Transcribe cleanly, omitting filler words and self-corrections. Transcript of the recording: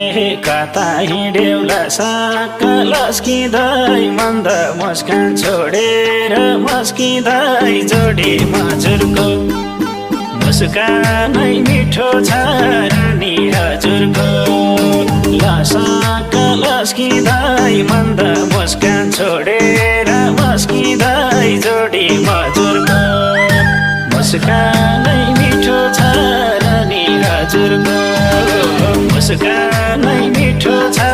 कता हिँड्यौला साकल अस्किँदै मन्द मुस्कान छोडेर मस्किँदै जोडी हजुरको मुस्कानै मिठो छ रानी हजुरको साकल अस्किँदै मन्द मुस्कान छोडेर मस्किँदै जोडी हजुरको मुस्कानै मिठो छ रानी हजुरको मुस्कानै मिठो छ